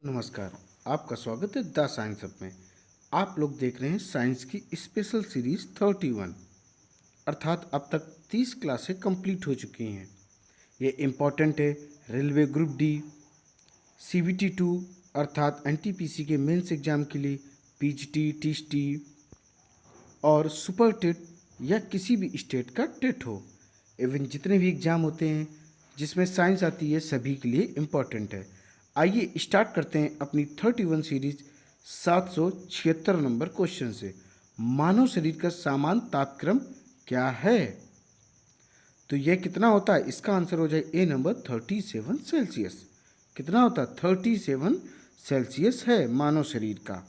नमस्कार। आपका स्वागत है द साइंस अप में। आप लोग देख रहे हैं साइंस की स्पेशल सीरीज 31, अर्थात अब तक 30 क्लासें कंप्लीट हो चुकी हैं। ये इम्पॉर्टेंट है रेलवे ग्रुप डी, CBT 2 अर्थात NTPC के मेंस एग्जाम के लिए, PGT, TST और सुपर टेट या किसी भी स्टेट का टेट हो। इवन जितने भी एग्ज़ाम होते हैं जिसमें साइंस आती है सभी के लिए इम्पॉर्टेंट है। आइए स्टार्ट करते हैं अपनी 31 सीरीज 776 नंबर क्वेश्चन से। मानव शरीर का सामान्य तापक्रम क्या है? तो यह कितना होता है? इसका आंसर हो जाए ए नंबर 37 सेल्सियस। कितना होता है? 37 सेल्सियस है मानव शरीर का।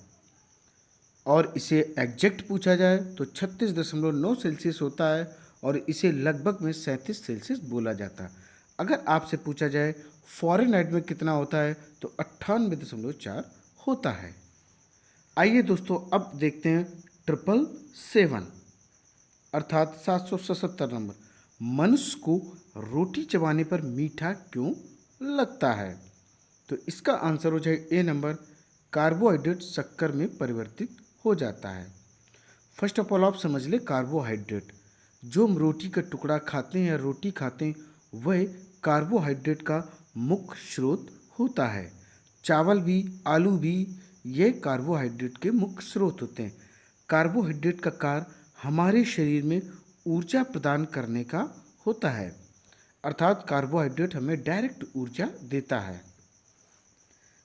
और इसे एग्जैक्ट पूछा जाए तो 36.9 सेल्सियस होता है और इसे लगभग में 37 सेल्सियस बोला जाता है। अगर आपसे पूछा जाए फ़ारेनहाइट में कितना होता है तो 98.4 होता है। आइए दोस्तों अब देखते हैं 777 अर्थात 777 नंबर। मनुष्य को रोटी चबाने पर मीठा क्यों लगता है? तो इसका आंसर हो जाए ए नंबर, कार्बोहाइड्रेट शक्कर में परिवर्तित हो जाता है। फर्स्ट ऑफ ऑल आप समझ ले, कार्बोहाइड्रेट जो हम रोटी का टुकड़ा खाते हैं या रोटी खाते हैं वह कार्बोहाइड्रेट का मुख्य स्रोत होता है। चावल भी, आलू भी, ये कार्बोहाइड्रेट के मुख्य स्रोत होते हैं। कार्बोहाइड्रेट का कार्य हमारे शरीर में ऊर्जा प्रदान करने का होता है, अर्थात कार्बोहाइड्रेट हमें डायरेक्ट ऊर्जा देता है।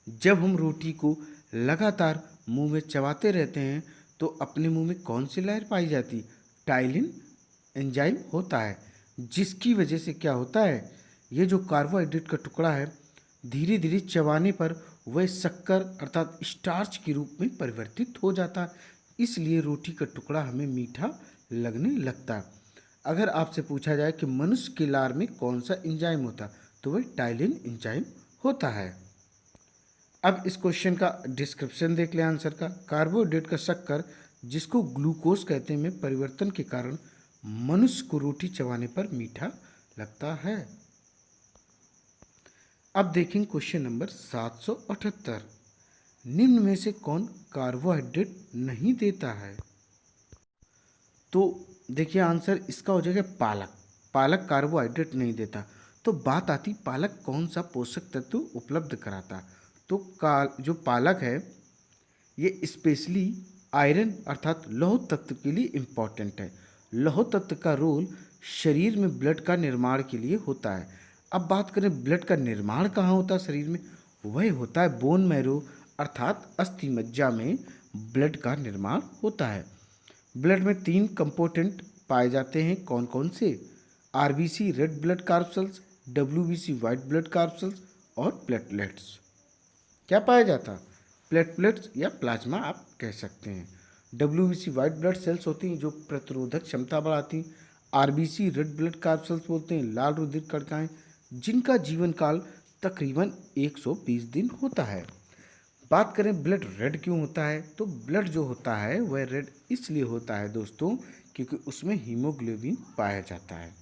जब हम रोटी को लगातार मुंह में चबाते रहते हैं तो अपने मुंह में कौन सी लहर पाई जाती? टाइलिन एंजाइम होता है, जिसकी वजह से क्या होता है, ये जो कार्बोहाइड्रेट का टुकड़ा है धीरे धीरे चबाने पर वह शक्कर अर्थात स्टार्च के रूप में परिवर्तित हो जाता है। इसलिए रोटी का टुकड़ा हमें मीठा लगने लगता है। अगर आपसे पूछा जाए कि मनुष्य के लार में कौन सा एंजाइम होता है तो वह टाइलिन एंजाइम होता है। अब इस क्वेश्चन का डिस्क्रिप्शन देख लें आंसर का। कार्बोहाइड्रेट का शक्कर जिसको ग्लूकोज कहते हैं में परिवर्तन के कारण मनुष्य को रोटी चबाने पर मीठा लगता है। अब देखें क्वेश्चन नंबर 778। निम्न में से कौन कार्बोहाइड्रेट नहीं देता है? तो देखिए आंसर इसका हो जाएगा पालक। पालक कार्बोहाइड्रेट नहीं देता। तो बात आती पालक कौन सा पोषक तत्व उपलब्ध कराता? तो जो पालक है ये स्पेशली आयरन अर्थात लौह तत्व के लिए इम्पॉर्टेंट है। लौह तत्व का रोल शरीर में ब्लड का निर्माण के लिए होता है। अब बात करें ब्लड का निर्माण कहाँ होता है शरीर में, वह होता है बोन मैरो अर्थात अस्थि मज्जा में ब्लड का निर्माण होता है। ब्लड में 3 कंपोनेंट पाए जाते हैं, कौन कौन से? RBC red blood carb cells, WBC white blood carb cells और प्लेटलेट्स। क्या पाया जाता? प्लेटलेट्स या प्लाज्मा आप कह सकते हैं। WBC वाइट ब्लड सेल्स होती हैं जो प्रतिरोधक क्षमता बढ़ाती हैं। RBC red blood carb cells बोलते हैं लाल रुधिर कणिकाएं जिनका जीवन काल तकरीबन 120 दिन होता है। बात करें ब्लड रेड क्यों होता है, तो ब्लड जो होता है वह रेड इसलिए होता है दोस्तों क्योंकि उसमें हीमोग्लोबिन पाया जाता है।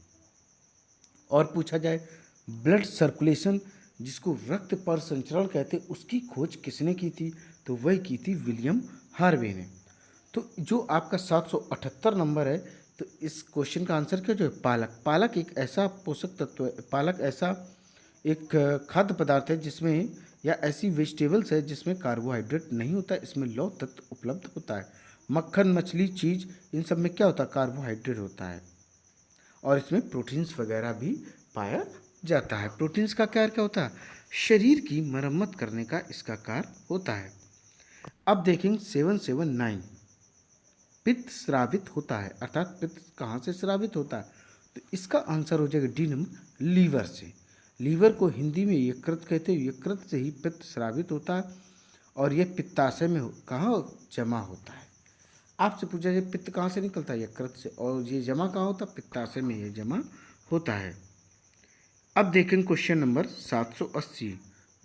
और पूछा जाए ब्लड सर्कुलेशन जिसको रक्त पर संचरण कहते हैं उसकी खोज किसने की थी, तो वह की थी विलियम हार्वे ने। तो जो आपका 778 नंबर है तो इस क्वेश्चन का आंसर क्या जो है पालक। पालक एक ऐसा पोषक तत्व है, पालक ऐसा एक खाद्य पदार्थ है जिसमें या ऐसी वेजिटेबल्स है जिसमें कार्बोहाइड्रेट नहीं होता, इसमें लौह तत्व उपलब्ध होता है। मक्खन, मछली, चीज़ इन सब में क्या होता है? कार्बोहाइड्रेट होता है और इसमें प्रोटीन्स वगैरह भी पाया जाता है। प्रोटीन्स का कार्य क्या होता है? शरीर की मरम्मत करने का इसका कार्य होता है। अब देखेंगे 779। पित्त स्रावित होता है, अर्थात पित्त कहाँ से स्रावित होता है, तो इसका आंसर हो जाएगा डी नंबर, लीवर से। लीवर को हिंदी में यकृत कहते हैं, यकृत से ही पित्त स्रावित होता है और यह पित्ताशय में कहाँ जमा होता है। आपसे पूछा जाए पित्त कहाँ से निकलता है? यकृत से। और ये जमा कहाँ होता है? पित्ताशय में ये जमा होता है। अब देखें क्वेश्चन नंबर 780।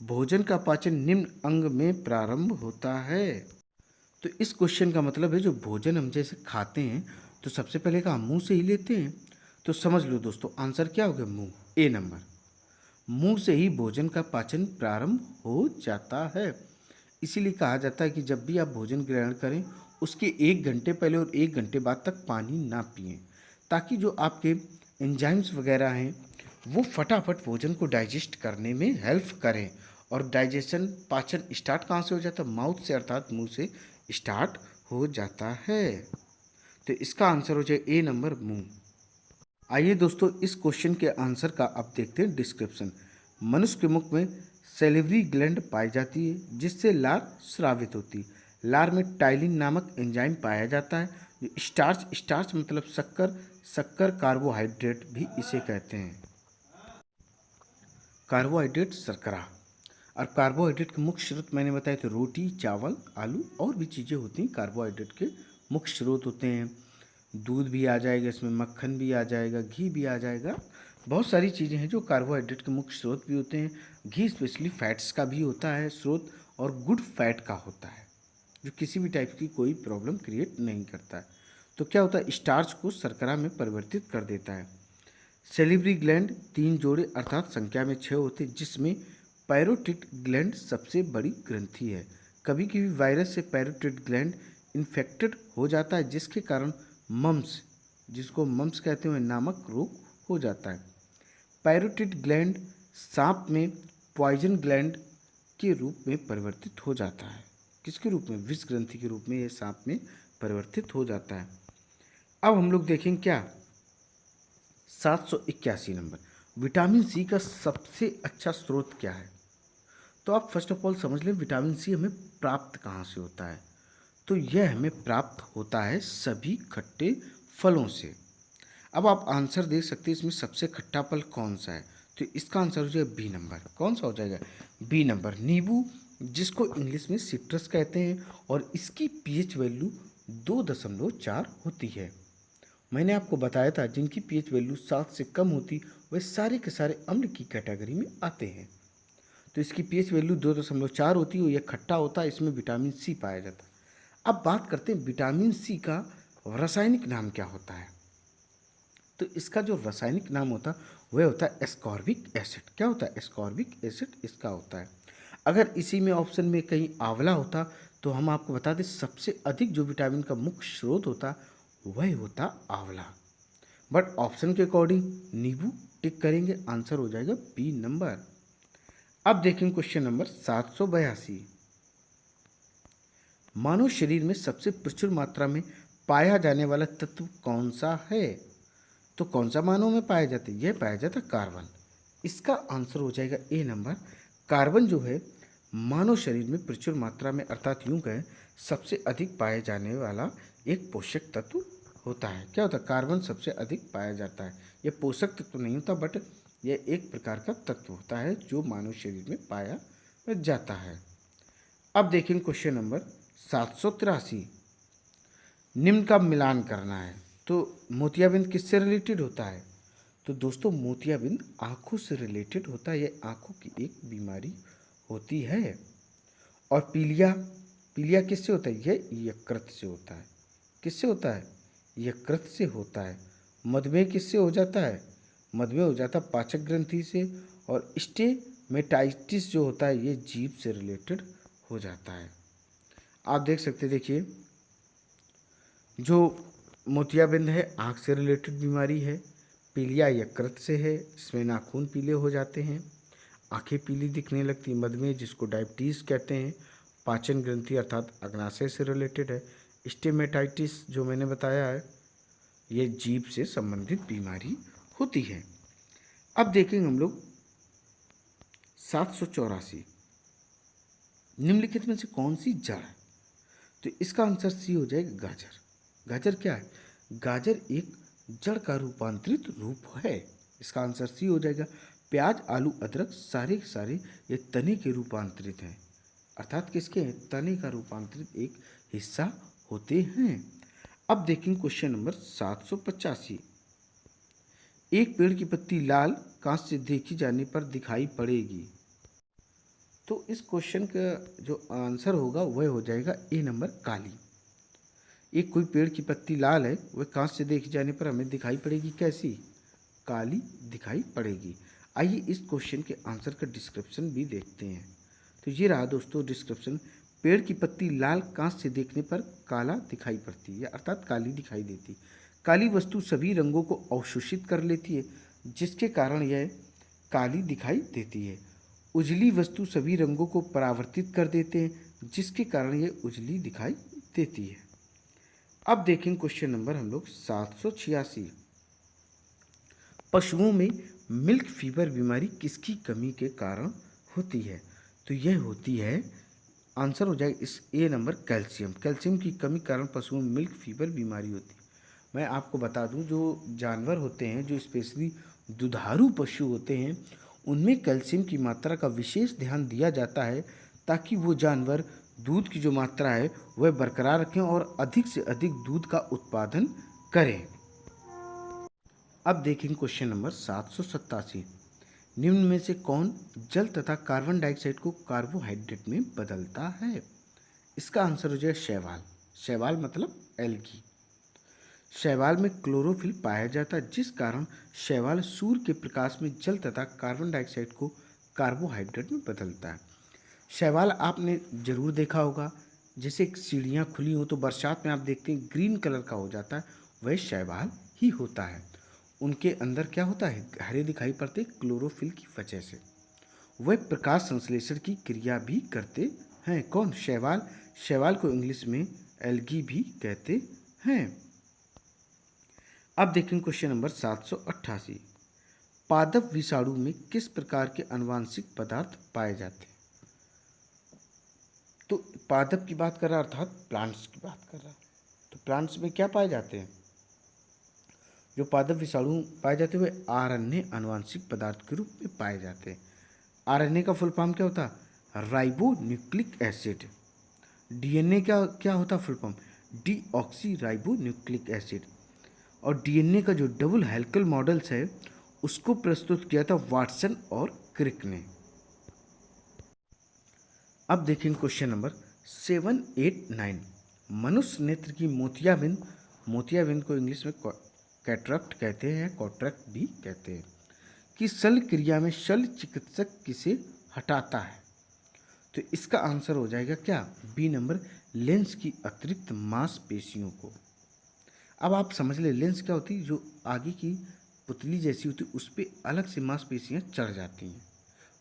भोजन का पाचन निम्न अंग में प्रारंभ होता है। तो इस क्वेश्चन का मतलब है जो भोजन हम जैसे खाते हैं तो सबसे पहले का मुंह से ही लेते हैं। तो समझ लो दोस्तों आंसर क्या होगा? मुंह, ए नंबर। मुंह से ही भोजन का पाचन प्रारंभ हो जाता है। इसीलिए कहा जाता है कि जब भी आप भोजन ग्रहण करें उसके 1 घंटे पहले और 1 घंटे बाद तक पानी ना पिएं, ताकि जो आपके एंजाइम्स वगैरह हैं वो फटाफट भोजन को डाइजेस्ट करने में हेल्प करें। और डाइजेशन पाचन स्टार्ट कहाँ से हो जाता है? माउथ से, अर्थात मुंह से स्टार्ट हो जाता है। तो इसका आंसर हो जाए ए नंबर, मुंह। आइए दोस्तों, इस क्वेश्चन के आंसर का अब देखते हैं डिस्क्रिप्शन। मनुष्य के मुख में सैलिवरी ग्लैंड पाई जाती है जिससे लार स्रावित होती है। लार में टाइलिन नामक एंजाइम पाया जाता है जो स्टार्च, स्टार्च मतलब शक्कर, शक्कर कार्बोहाइड्रेट भी इसे कहते हैं। कार्बोहाइड्रेट शर्करा। और कार्बोहाइड्रेट के मुख्य स्रोत मैंने बताए थे रोटी, चावल, आलू और भी चीज़ें होती हैं कार्बोहाइड्रेट के मुख्य स्रोत होते हैं। दूध भी आ जाएगा इसमें, मक्खन भी आ जाएगा, घी भी आ जाएगा। बहुत सारी चीज़ें हैं जो कार्बोहाइड्रेट के मुख्य स्रोत भी होते हैं। घी स्पेशली फैट्स का भी होता है स्रोत, और गुड फैट का होता है जो किसी भी टाइप की कोई प्रॉब्लम क्रिएट नहीं करता है। तो क्या होता है? स्टार्च को शर्करा में परिवर्तित कर देता है। सेलिब्री ग्लैंड 3 जोड़े अर्थात संख्या में 6 होते हैं, जिसमें पैरोटिड ग्लैंड सबसे बड़ी ग्रंथि है। कभी कभी वायरस से पैरोटिड ग्लैंड इन्फेक्टेड हो जाता है जिसके कारण मम्स, जिसको मम्स कहते हैं, नामक रोग हो जाता है। पैरोटिड ग्लैंड सांप में पॉइजन ग्लैंड के रूप में परिवर्तित हो जाता है। किसके रूप में? विष ग्रंथि के रूप में यह सांप में परिवर्तित हो जाता है। अब हम लोग देखेंगे क्या 781 नंबर, विटामिन सी का सबसे अच्छा स्रोत क्या है? तो आप फर्स्ट ऑफ ऑल समझ लें विटामिन सी हमें प्राप्त कहाँ से होता है। तो यह हमें प्राप्त होता है सभी खट्टे फलों से। अब आप आंसर दे सकते हैं इसमें सबसे खट्टा फल कौन सा है? तो इसका आंसर हो जाएगा बी नंबर। कौन सा हो जाएगा? बी नंबर, नींबू, जिसको इंग्लिश में सिट्रस कहते हैं, और इसकी पीएच वैल्यू 2.4 होती है। मैंने आपको बताया था जिनकी पीएच वैल्यू 7 से कम होती वे सारे के सारे अम्ल की कैटेगरी में आते हैं। तो इसकी पीएच वैल्यू 2.4 होती है, यह खट्टा होता है, इसमें विटामिन सी पाया जाता है। अब बात करते हैं विटामिन सी का रासायनिक नाम क्या होता है। तो इसका जो रासायनिक नाम होता है वह होता है एस्कॉर्बिक एसिड। क्या होता है? एस्कॉर्बिक एसिड इसका होता है। अगर इसी में ऑप्शन में कहीं आंवला होता तो हम आपको बता दें सबसे अधिक जो विटामिन का मुख्य स्रोत होता वह होता आंवला। बट ऑप्शन के अकॉर्डिंग नींबू टिक करेंगे, आंसर हो जाएगा बी नंबर। अब देखेंगे क्वेश्चन नंबर 782, मानव शरीर में सबसे प्रचुर मात्रा में पाया जाने वाला तत्व कौन सा है? तो कौन सा मानव में पाया जाता है? यह पाया जाता है कार्बन। इसका आंसर हो जाएगा ए नंबर। कार्बन जो है मानव शरीर में प्रचुर मात्रा में, अर्थात यूं कहें सबसे अधिक पाए जाने वाला एक पोषक तत्व होता है। क्या होता है? कार्बन सबसे अधिक पाया जाता है। यह पोषक तत्व नहीं होता, बट यह एक प्रकार का तत्व होता है जो मानव शरीर में पाया जाता है। अब देखेंगे क्वेश्चन नंबर 783, निम्न का मिलान करना है। तो मोतियाबिंद किससे रिलेटेड होता है? तो दोस्तों मोतियाबिंद आँखों से रिलेटेड होता है, यह आँखों की एक बीमारी होती है। और पीलिया, पीलिया किससे होता है? यह यकृत से होता है। किससे होता है? यकृत से होता है। मधुमेह किससे हो जाता है? मधुमेह हो जाता है पाचक ग्रंथि से। और स्टेमेटाइटिस जो होता है ये जीभ से रिलेटेड हो जाता है। आप देख सकते, देखिए जो मोतियाबिंद है आँख से रिलेटेड बीमारी है, पीलिया यकृत से है, इसमें नाखून पीले हो जाते हैं, आंखें पीली दिखने लगती। मधुमेह जिसको डायबिटीज़ कहते हैं, पाचन ग्रंथि अर्थात अग्नाशय से रिलेटेड है। स्टेमेटाइटिस जो मैंने बताया है ये जीभ से संबंधित बीमारी होती है। अब देखेंगे हम लोग 784, निम्नलिखित में से कौन सी जड़ है? तो इसका आंसर सी हो जाएगा गाजर। गाजर क्या है? गाजर एक जड़ का रूपांतरित रूप है। इसका आंसर सी हो जाएगा। प्याज, आलू, अदरक सारे के सारे ये तने के रूपांतरित हैं, अर्थात किसके हैं? तने का रूपांतरित एक हिस्सा होते हैं। अब देखेंगे क्वेश्चन नंबर 785, एक पेड़ की पत्ती लाल कांच से देखी जाने पर दिखाई पड़ेगी। तो इस क्वेश्चन का जो आंसर होगा वह हो जाएगा ए नंबर, काली। एक कोई पेड़ की पत्ती लाल है, वह कांच से देखी जाने पर हमें दिखाई पड़ेगी कैसी? काली दिखाई पड़ेगी। आइए इस क्वेश्चन के आंसर का डिस्क्रिप्शन भी देखते हैं। तो ये रहा दोस्तों डिस्क्रिप्शन। पेड़ की पत्ती लाल कांच से देखने पर काला दिखाई पड़ती है, अर्थात काली दिखाई देती। काली वस्तु सभी रंगों को अवशोषित कर लेती है, जिसके कारण यह काली दिखाई देती है। उजली वस्तु सभी रंगों को परावर्तित कर देते हैं, जिसके कारण यह उजली दिखाई देती है। अब देखेंगे क्वेश्चन नंबर हम लोग 786। पशुओं में मिल्क फीवर बीमारी किसकी कमी के कारण होती है? तो यह होती है, आंसर हो जाएगा इस ए नंबर, कैल्शियम। कैल्शियम की कमी के कारण पशुओं में मिल्क फीवर बीमारी होती है। मैं आपको बता दूं, जो जानवर होते हैं, जो स्पेशली दुधारू पशु होते हैं, उनमें कैल्शियम की मात्रा का विशेष ध्यान दिया जाता है, ताकि वो जानवर दूध की जो मात्रा है वह बरकरार रखें और अधिक से अधिक दूध का उत्पादन करें। अब देखेंगे क्वेश्चन नंबर 787। निम्न में से कौन जल तथा कार्बन डाइऑक्साइड को कार्बोहाइड्रेट में बदलता है? इसका आंसर हो जाएगा शैवाल। शैवाल मतलब एल्गी। शैवाल में क्लोरोफिल पाया जाता है, जिस कारण शैवाल सूर्य के प्रकाश में जल तथा कार्बन डाइऑक्साइड को कार्बोहाइड्रेट में बदलता है। शैवाल आपने जरूर देखा होगा, जैसे सीढ़ियाँ खुली हो तो बरसात में आप देखते हैं ग्रीन कलर का हो जाता है, वह शैवाल ही होता है। उनके अंदर क्या होता है, हरे दिखाई पड़ते क्लोरोफिल की वजह से। वह प्रकाश संश्लेषण की क्रिया भी करते हैं। कौन? शैवाल। शैवाल को इंग्लिश में एल्गी भी कहते हैं। अब देखेंगे क्वेश्चन नंबर 788। पादप विषाणु में किस प्रकार के आनुवांशिक पदार्थ पाए जाते हैं? तो पादप की बात कर रहा, अर्थात प्लांट्स की बात कर रहा। तो प्लांट्स में क्या पाए जाते हैं? जो पादप विषाणु पाए जाते हैं वे आरएनए आनुवांशिक पदार्थ के रूप में पाए जाते हैं। आरएनए का फुल फॉर्म क्या होता है? Ribo nucleic acid. डीएनए क्या क्या होता है full form? Deoxy ribo nucleic acid. और डीएनए का जो डबल हेलिकल मॉडल्स है उसको प्रस्तुत किया था वाटसन और क्रिक ने। अब देखेंगे क्वेश्चन नंबर 789। मनुष्य नेत्र की मोतियाबिंद, मोतियाबिंद को इंग्लिश में कैटरैक्ट कहते हैं, कॉट्रैक्ट भी कहते हैं, कि शल्य क्रिया में शल्य चिकित्सक किसे हटाता है? तो इसका आंसर हो जाएगा क्या? बी नंबर, लेंस की अतिरिक्त मांसपेशियों को। अब आप समझ ले, लेंस क्या होती है? जो आगे की पुतली जैसी होती है उस पर अलग से मांसपेशियाँ चढ़ जाती हैं।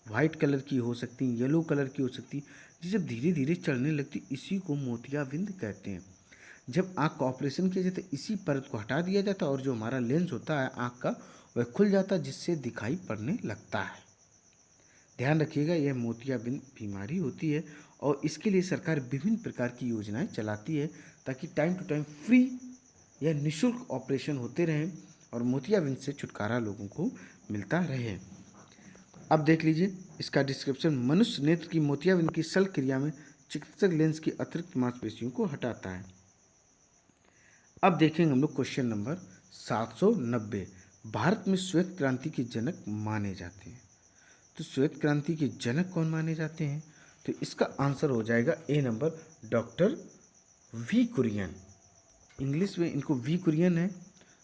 वाइट कलर की हो सकती हैं, येलो कलर की हो सकती है, ये जब धीरे धीरे चढ़ने लगती इसी को मोतियाबिंद कहते हैं। जब आँख का ऑपरेशन किया जाता है इसी परत को हटा दिया जाता है और जो हमारा लेंस होता है आँख का वह खुल जाता है, जिससे दिखाई पड़ने लगता है। ध्यान रखिएगा, यह मोतियाबिंद बीमारी होती है और इसके लिए सरकार विभिन्न प्रकार की योजनाएं चलाती है, ताकि टाइम टू टाइम फ्री या निःशुल्क ऑपरेशन होते रहें और मोतियाबिंद से छुटकारा लोगों को मिलता रहे। अब देख लीजिए इसका डिस्क्रिप्शन। मनुष्य नेत्र की मोतियाबिंद की शल्य क्रिया में चिकित्सक लेंस की अतिरिक्त मांसपेशियों को हटाता है। अब देखेंगे हम लोग क्वेश्चन नंबर 790। भारत में श्वेत क्रांति के जनक माने जाते हैं। तो श्वेत क्रांति के जनक कौन माने जाते हैं? तो इसका आंसर हो जाएगा A number, doctor V Kurien. English में इनको वी कुरियन है,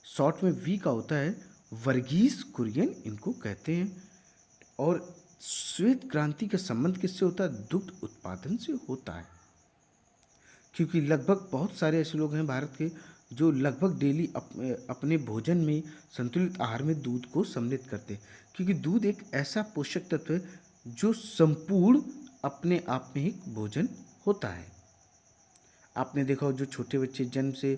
शॉर्ट में वी का होता है, वर्गीस कुरियन इनको कहते हैं। और श्वेत क्रांति का संबंध किससे होता है? दुग्ध उत्पादन से होता है, क्योंकि लगभग बहुत सारे ऐसे लोग हैं भारत के जो लगभग डेली अपने भोजन में, संतुलित आहार में दूध को सम्मिलित करते हैं, क्योंकि दूध एक ऐसा पोषक तत्व है जो संपूर्ण अपने आप में एक भोजन होता है। आपने देखा हो जो छोटे बच्चे जन्म से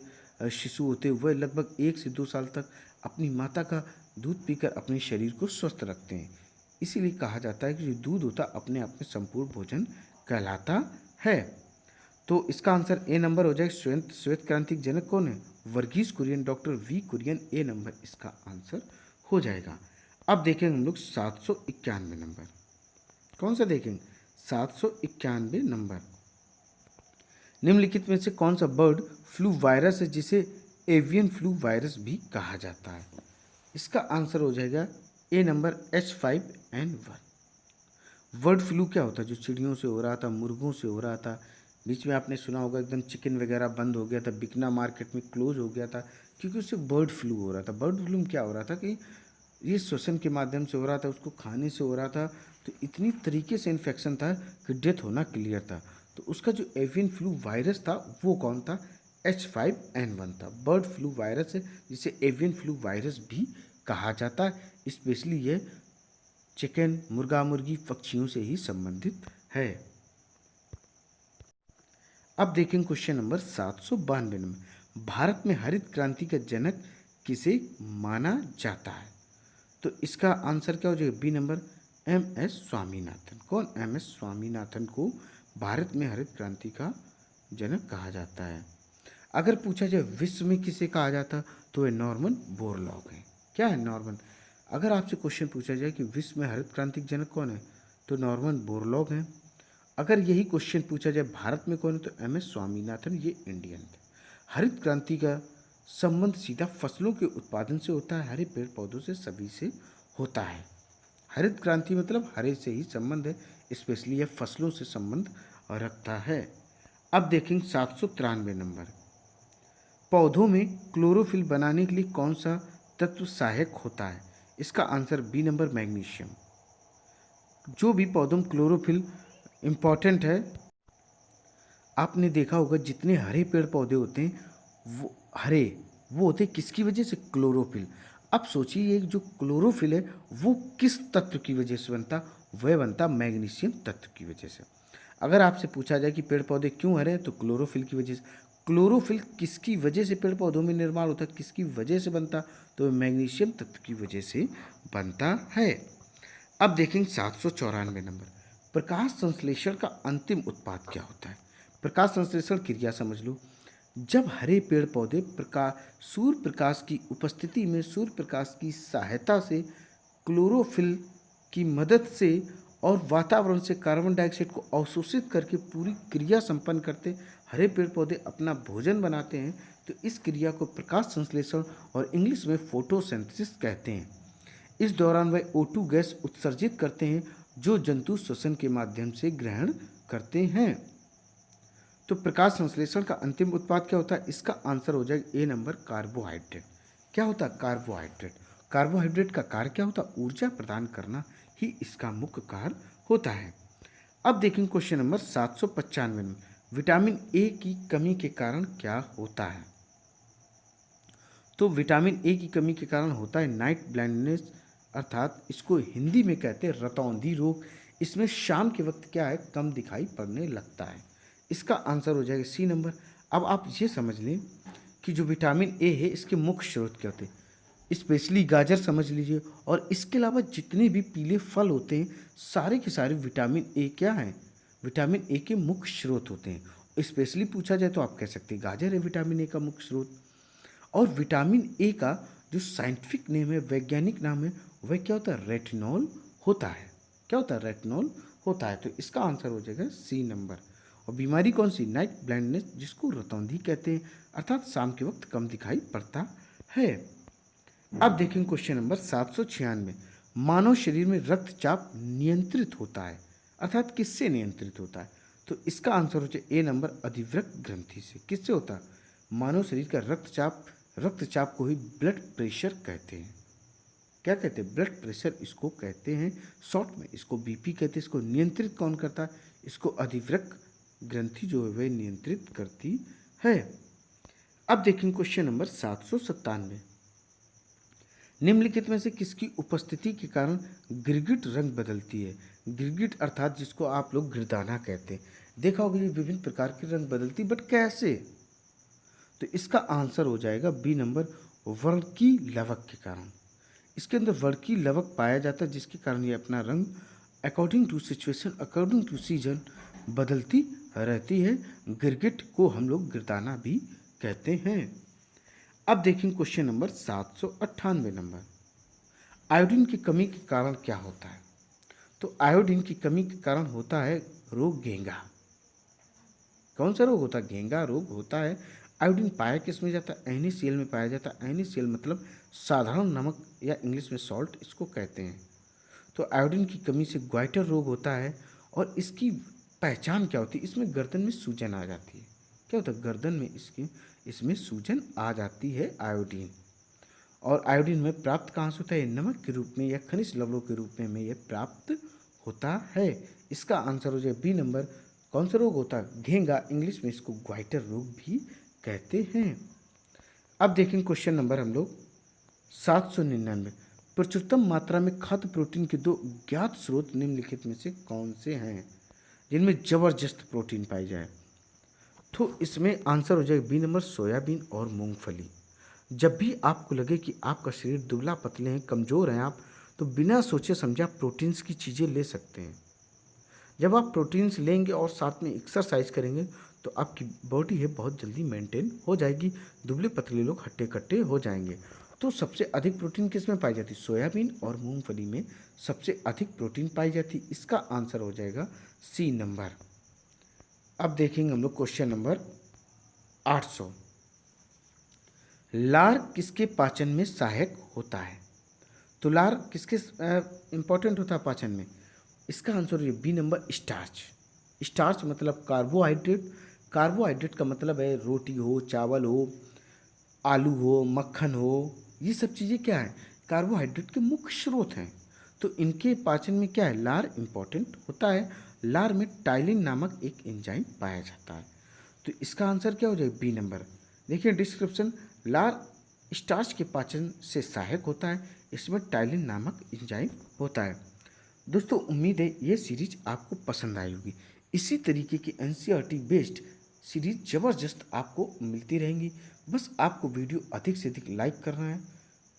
शिशु होते हैं वह लगभग 1 से 2 साल तक अपनी माता का दूध पीकर अपने शरीर को स्वस्थ रखते हैं। इसीलिए कहा जाता है कि जो दूध होता है अपने आप में संपूर्ण भोजन कहलाता है। तो इसका आंसर ए नंबर हो जाए। श्वेत क्रांति के जनक कौन है? वर्गीस कुरियन, डॉक्टर वी कुरियन, ए नंबर इसका आंसर हो जाएगा। अब देखेंगे हम लोग 791 नंबर। कौन सा देखेंगे? 791 नंबर। निम्नलिखित में से कौन सा बर्ड फ्लू वायरस है जिसे एवियन फ्लू वायरस भी कहा जाता है? इसका आंसर हो जाएगा A number, H5N1। Bird flu क्या होता है? जो चिड़ियों से हो रहा था, मुर्गों से हो रहा था, बीच में आपने सुना होगा एकदम चिकन वगैरह बंद हो गया था, बिकना मार्केट में क्लोज हो गया था, क्योंकि उससे बर्ड फ्लू हो रहा था। बर्ड फ्लू में क्या हो रहा था कि ये श्वसन के माध्यम से हो रहा था, उसको खाने से हो रहा था, तो इतनी तरीके से इन्फेक्शन था कि डेथ होना क्लियर था। तो उसका जो एवियन फ्लू वायरस था वो कौन था? H5N1 था। बर्ड फ्लू वायरस है जिसे एवियन फ्लू वायरस भी कहा जाता है। स्पेशली यह चिकन, मुर्गा मुर्गी, पक्षियों से ही संबंधित है। अब देखें क्वेश्चन नंबर 792 नंबर, भारत में हरित क्रांति का जनक किसे माना जाता है? तो इसका आंसर क्या हो जाएगा? B number, MS Swaminathan. कौन? MS स्वामीनाथन को भारत में हरित क्रांति का जनक कहा जाता है। अगर पूछा जाए विश्व में किसे कहा जाता, तो वे नॉर्मन बोरलॉग हैं। क्या है? नॉर्मन। अगर आपसे क्वेश्चन पूछा जाए कि विश्व में हरित क्रांति के जनक कौन है, तो नॉर्मन बोरलॉग हैं। अगर यही क्वेश्चन पूछा जाए भारत में कौन है, तो MS स्वामीनाथन, ये इंडियन थे। हरित क्रांति का संबंध सीधा फसलों के उत्पादन से होता है, हरे पेड़ पौधों से, सभी से होता है। हरित क्रांति मतलब हरे से ही संबंध है, स्पेशली यह फसलों से संबंध रखता है। अब देखेंगे 793 नंबर, पौधों में क्लोरोफिल बनाने के लिए कौन सा तत्व सहायक होता है? इसका आंसर बी नंबर, मैग्नीशियम। जो भी पौधों में क्लोरोफिल इम्पॉर्टेंट है, आपने देखा होगा जितने हरे पेड़ पौधे होते हैं वो हरे, वो होते किसकी वजह से? क्लोरोफिल। अब सोचिए ये जो क्लोरोफिल है वो किस तत्व की वजह से बनता? वह बनता मैग्नीशियम तत्व की वजह से। अगर आपसे पूछा जाए कि पेड़ पौधे क्यों हरे हैं, तो क्लोरोफिल की वजह से। क्लोरोफिल किसकी वजह से पेड़ पौधों में निर्माण होता है, किसकी वजह से बनता? तो मैग्नीशियम तत्व की वजह से बनता है। अब देखेंगे 794 नंबर, प्रकाश संश्लेषण का अंतिम उत्पाद क्या होता है? प्रकाश संश्लेषण क्रिया समझ लो। जब हरे पेड़ पौधे सूर्य प्रकाश की उपस्थिति में सूर्य प्रकाश की सहायता से क्लोरोफिल की मदद से और वातावरण से कार्बन डाइऑक्साइड को अवशोषित करके पूरी क्रिया संपन्न करते हरे पेड़ पौधे अपना भोजन बनाते हैं, तो इस क्रिया को प्रकाश संश्लेषण और इंग्लिश में फोटोसिंथेसिस कहते हैं। इस दौरान वह O2 गैस उत्सर्जित करते हैं जो जंतु श्वसन के माध्यम से ग्रहण करते हैं। तो प्रकाश संश्लेषण का अंतिम उत्पाद क्या होता है? इसका आंसर हो जाएगा ए नंबर, कार्बोहाइड्रेट। क्या होता है? कार्बोहाइड्रेट। कार्बोहाइड्रेट का कार्य क्या होता है? ऊर्जा प्रदान करना ही इसका मुख्य कार्य होता है। अब देखेंगे क्वेश्चन नंबर 795 में, विटामिन ए की कमी के कारण क्या होता है? तो विटामिन ए की कमी के कारण होता है नाइट ब्लाइंडनेस, अर्थात इसको हिंदी में कहते हैं रतौंधी रोग। इसमें शाम के वक्त क्या है? कम दिखाई पड़ने लगता है। इसका आंसर हो जाएगा सी नंबर। अब आप ये समझ लें कि जो विटामिन ए है इसके मुख्य स्रोत क्या होते हैं? स्पेशली गाजर समझ लीजिए, और इसके अलावा जितने भी पीले फल होते हैं सारे के सारे विटामिन ए क्या हैं? विटामिन ए के मुख्य स्रोत होते हैं। स्पेशली पूछा जाए तो आप कह सकते हैं गाजर है विटामिन ए का मुख्य स्रोत। और विटामिन ए का जो साइंटिफिक नेम है, वैज्ञानिक नाम है, वह क्या होता है? रेटिनॉल होता है। क्या होता है? रेटिनॉल होता है। तो इसका आंसर हो जाएगा सी नंबर। और बीमारी कौन सी? नाइट ब्लाइंडनेस, जिसको रतौंधी कहते हैं, अर्थात शाम के वक्त कम दिखाई पड़ता है। अब देखेंगे क्वेश्चन नंबर 796, मानव शरीर में रक्तचाप नियंत्रित होता है, अर्थात किससे नियंत्रित होता है? तो इसका आंसर हो जाए ए नंबर, अधिवृक्क ग्रंथि से। किससे होता है? मानव शरीर का रक्तचाप को ही ब्लड प्रेशर कहते हैं। क्या कहते हैं? ब्लड प्रेशर इसको कहते हैं, शॉर्ट में इसको BP कहते हैं। इसको नियंत्रित कौन करता है? इसको अधिवृक्क ग्रंथि जो है वह नियंत्रित करती है। अब देखेंगे क्वेश्चन नंबर 797, निम्नलिखित में से किसकी उपस्थिति के कारण गिरगिट रंग बदलती है? गिरगिट अर्थात जिसको आप लोग गिरदाना कहते हैं, देखा होगा ये विभिन्न प्रकार के रंग बदलती, बट कैसे? तो इसका आंसर हो जाएगा बी नंबर, वर्णकी लवक के कारण। इसके अंदर वर्णकी लवक पाया जाता है जिसके कारण ये अपना रंग according to situation, according to season बदलती रहती है। गिरगिट को हम लोग गिरदाना भी कहते हैं। अब देखेंगे क्वेश्चन नंबर 798 नंबर, आयोडीन की कमी के कारण क्या होता है? तो आयोडीन की कमी के कारण होता है रोग घेंगा। कौन सा रोग होता है? घेंगा रोग होता है। आयोडीन पाया किस में जाता है? NaCl में पाया जाता है। NaCl मतलब साधारण नमक या इंग्लिश में सॉल्ट इसको कहते हैं। तो आयोडीन की कमी से ग्वाइटर रोग होता है। और इसकी पहचान क्या होती है? इसमें गर्दन में सूजन आ जाती है। क्या होता है? गर्दन में इसमें सूजन आ जाती है आयोडीन। और आयोडीन में प्राप्त कहाँ से होता है? नमक के रूप में या खनिज लवणों के रूप में यह प्राप्त होता है। इसका आंसर हो जाए बी नंबर, कौन सा रोग होता है? घेंगा, इंग्लिश में इसको ग्वाइटर रोग भी कहते हैं। अब देखेंगे क्वेश्चन नंबर हम लोग 799। प्रचुरतम मात्रा में खाद्य प्रोटीन के दो ज्ञात स्रोत निम्नलिखित में से कौन से हैं जिनमें जबरदस्त प्रोटीन पाई जाए? तो इसमें आंसर हो जाएगा बी नंबर, सोयाबीन और मूंगफली। जब भी आपको लगे कि आपका शरीर दुबला पतले हैं, कमज़ोर हैं आप, तो बिना सोचे समझे आप प्रोटीन्स की चीज़ें ले सकते हैं। जब आप प्रोटीन्स लेंगे और साथ में एक्सरसाइज करेंगे तो आपकी बॉडी है बहुत जल्दी मेंटेन हो जाएगी, दुबले पतले लोग हट्टे कट्टे हो जाएंगे। तो सबसे अधिक प्रोटीन किस में पाई जाती है? सोयाबीन और मूंगफली में सबसे अधिक प्रोटीन पाई जाती है। इसका आंसर हो जाएगा सी नंबर। अब देखेंगे हम लोग क्वेश्चन नंबर 800। लार किसके पाचन में सहायक होता है? तो लार किसके इंपॉर्टेंट होता है पाचन में? इसका आंसर है बी नंबर, स्टार्च। स्टार्च मतलब कार्बोहाइड्रेट। कार्बोहाइड्रेट का मतलब है रोटी हो, चावल हो, आलू हो, मक्खन हो, ये सब चीज़ें क्या है? कार्बोहाइड्रेट के मुख्य स्रोत हैं। तो इनके पाचन में क्या है? लार इंपॉर्टेंट होता है। लार में टाइलिन नामक एक एंजाइम पाया जाता है। तो इसका आंसर क्या हो जाएगा? B number. देखिए डिस्क्रिप्शन, लार स्टार्च के पाचन से सहायक होता है, इसमें टाइलिन नामक एंजाइम होता है। दोस्तों उम्मीद है ये सीरीज आपको पसंद आई होगी। इसी तरीके की एनसीईआरटी बेस्ड सीरीज ज़बरदस्त आपको मिलती रहेंगी। बस आपको वीडियो अधिक से अधिक लाइक करना है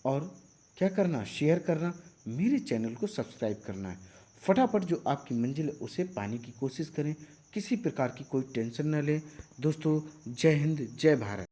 और क्या करना? शेयर करना, मेरे चैनल को सब्सक्राइब करना है। फटाफट जो आपकी मंजिल है उसे पाने की कोशिश करें, किसी प्रकार की कोई टेंशन न लें। दोस्तों जय हिंद, जय भारत।